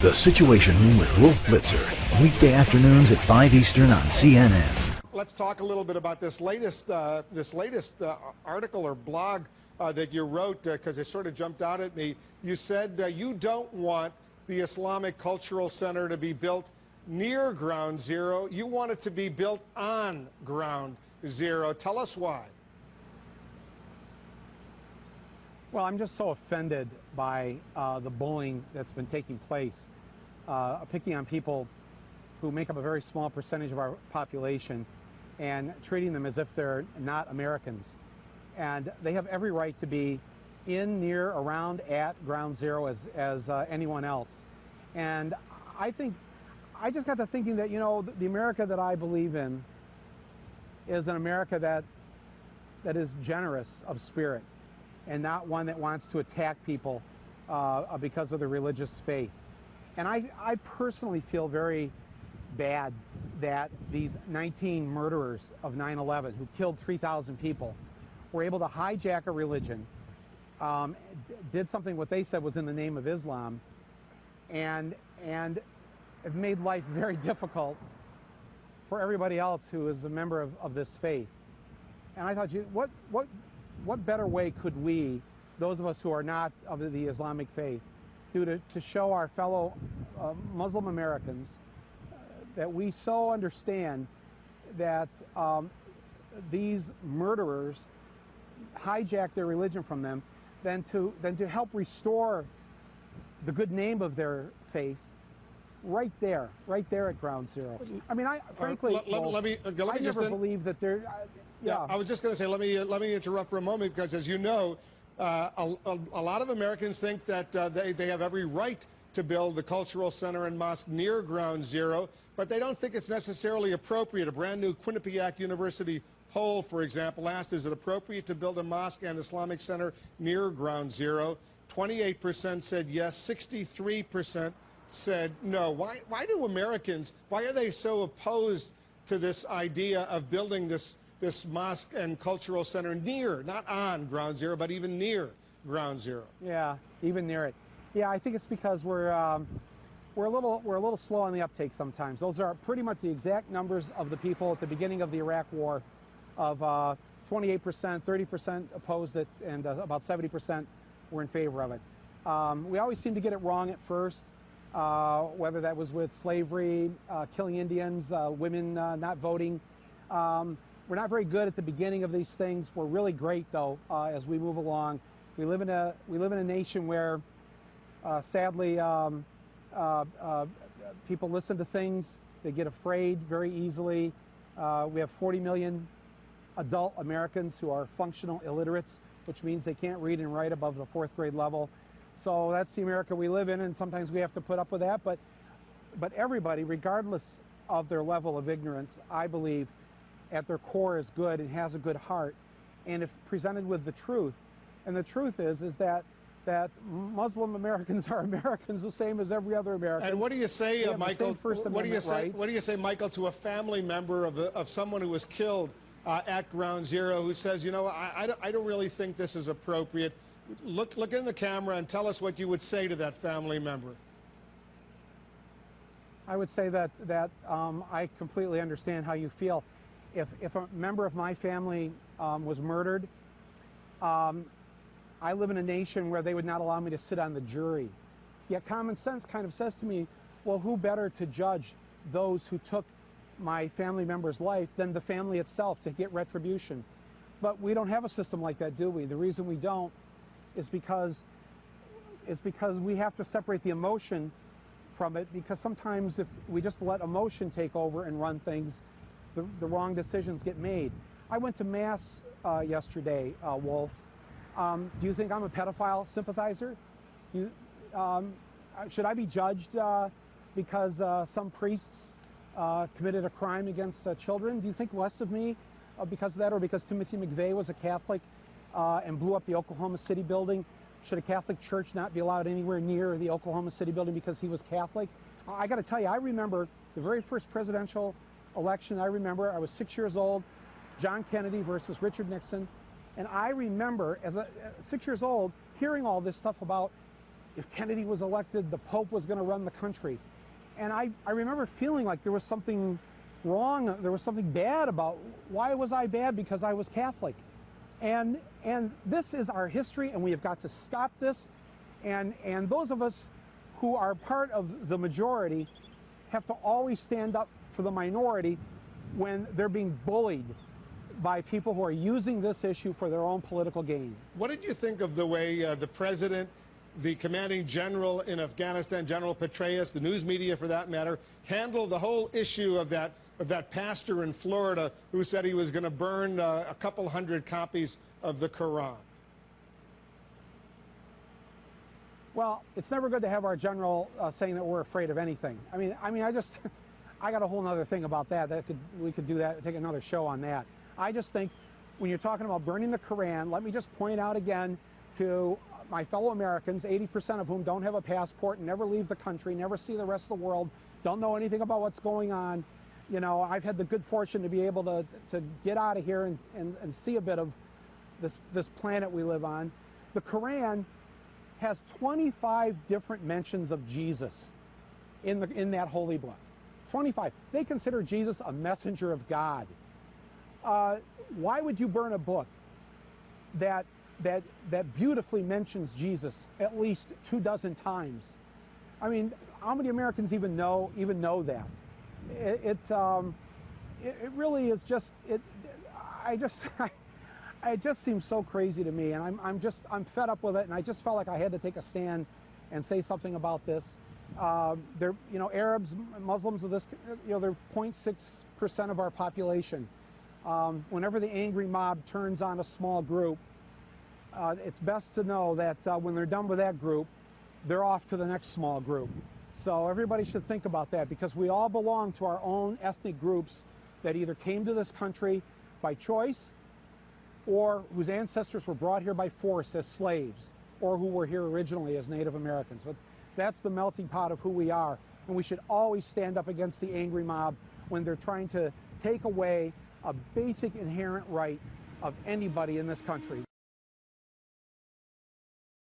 The Situation Room with Wolf Blitzer, weekday afternoons at 5 Eastern on CNN. Let's talk a little bit about this latest article or blog that you wrote, because it sort of jumped out at me. You said you don't want the Islamic Cultural Center to be built near Ground Zero. You want it to be built on Ground Zero. Tell us why. Well, I'm just so offended by the bullying that's been taking place, picking on people who make up a very small percentage of our population and treating them as if they're not Americans. And they have every right to be in, near, around, at Ground Zero as anyone else. And I just got to thinking that, you know, the America that I believe in is an America that is generous of spirit, and not one that wants to attack people because of their religious faith. And I personally feel very bad that these 19 murderers of 9/11 who killed 3,000 people were able to hijack a religion, did something what they said was in the name of Islam, and have made life very difficult for everybody else who is a member of this faith. And I thought, what better way could we, those of us who are not of the Islamic faith, do to show our fellow Muslim Americans that we so understand that these murderers hijack their religion from them, than to help restore the good name of their faith right there at Ground Zero. I mean, frankly, I never believed that there. Yeah, I was just going to say, let me interrupt for a moment, because as you know, a lot of Americans think that they have every right to build the cultural center and mosque near Ground Zero, but they don't think it's necessarily appropriate. A brand new Quinnipiac University poll, for example, asked, is it appropriate to build a mosque and Islamic center near Ground Zero? 28% said yes, 63% said no. Why do Americans, why are they so opposed to this idea of building this mosque and cultural center near, not on Ground Zero, but even near Ground Zero? Yeah, even near it. Yeah, I think it's because we're a little slow on the uptake sometimes. Those are pretty much the exact numbers of the people at the beginning of the Iraq War, of 28%, 30% opposed it, and about 70% were in favor of it. We always seem to get it wrong at first, whether that was with slavery, killing Indians, women not voting. We're not very good at the beginning of these things. We're really great, though, as we move along. We live in a nation where, sadly, people listen to things. They get afraid very easily. We have 40 million adult Americans who are functional illiterates, which means they can't read and write above the 4th grade level. So that's the America we live in, and sometimes we have to put up with that. But everybody, regardless of their level of ignorance, I believe, at their core is good and has a good heart. And if presented with the truth, and the truth is that Muslim Americans are Americans the same as every other American. And what do you say, Michael? What do you say, Michael, to a family member of someone who was killed at Ground Zero, who says, you know, I don't really think this is appropriate? Look in the camera and tell us what you would say to that family member. I would say that I completely understand how you feel. If a member of my family was murdered, I live in a nation where they would not allow me to sit on the jury. Yet common sense kind of says to me, well, who better to judge those who took my family member's life than the family itself to get retribution? But we don't have a system like that, do we? The reason we don't is because we have to separate the emotion from it, because sometimes if we just let emotion take over and run things, the wrong decisions get made. I went to Mass yesterday, Wolf. Do you think I'm a pedophile sympathizer? Should I be judged because some priests committed a crime against children? Do you think less of me because of that, or because Timothy McVeigh was a Catholic and blew up the Oklahoma City building? Should a Catholic church not be allowed anywhere near the Oklahoma City building because he was Catholic? I got to tell you, I remember the very first presidential election. I remember I was 6 years old, John Kennedy versus Richard Nixon. And I remember, as 6 years old, hearing all this stuff about if Kennedy was elected, the Pope was going to run the country. And I remember feeling like there was something wrong, there was something bad about, why was I bad? Because I was Catholic. And this is our history, and we have got to stop this. And those of us who are part of the majority have to always stand up for the minority when they're being bullied by people who are using this issue for their own political gain. What did you think of the way the president, the commanding general in Afghanistan, General Petraeus, the news media for that matter, handled the whole issue of that pastor in Florida who said he was going to burn a couple hundred copies of the Quran? Well, it's never good to have our general saying that we're afraid of anything. I mean, I got a whole other thing about that. We could do that, take another show on that. I just think when you're talking about burning the Quran, let me just point out again to my fellow Americans, 80% of whom don't have a passport, never leave the country, never see the rest of the world, don't know anything about what's going on. You know, I've had the good fortune to be able to get out of here and see a bit of this planet we live on. The Quran has 25 different mentions of Jesus in that holy book. 25. They consider Jesus a messenger of God. Why would you burn a book that beautifully mentions Jesus at least 24 times? I mean, how many Americans even know that? It really is just it just seems so crazy to me, and I'm fed up with it, and I just felt like I had to take a stand and say something about this. They're, you know, Arabs, Muslims of this, you know, they're 0.6% of our population. Whenever the angry mob turns on a small group, it's best to know that when they're done with that group, they're off to the next small group. So everybody should think about that, because we all belong to our own ethnic groups that either came to this country by choice or whose ancestors were brought here by force as slaves, or who were here originally as Native Americans. But that's the melting pot of who we are, and we should always stand up against the angry mob when they're trying to take away a basic inherent right of anybody in this country.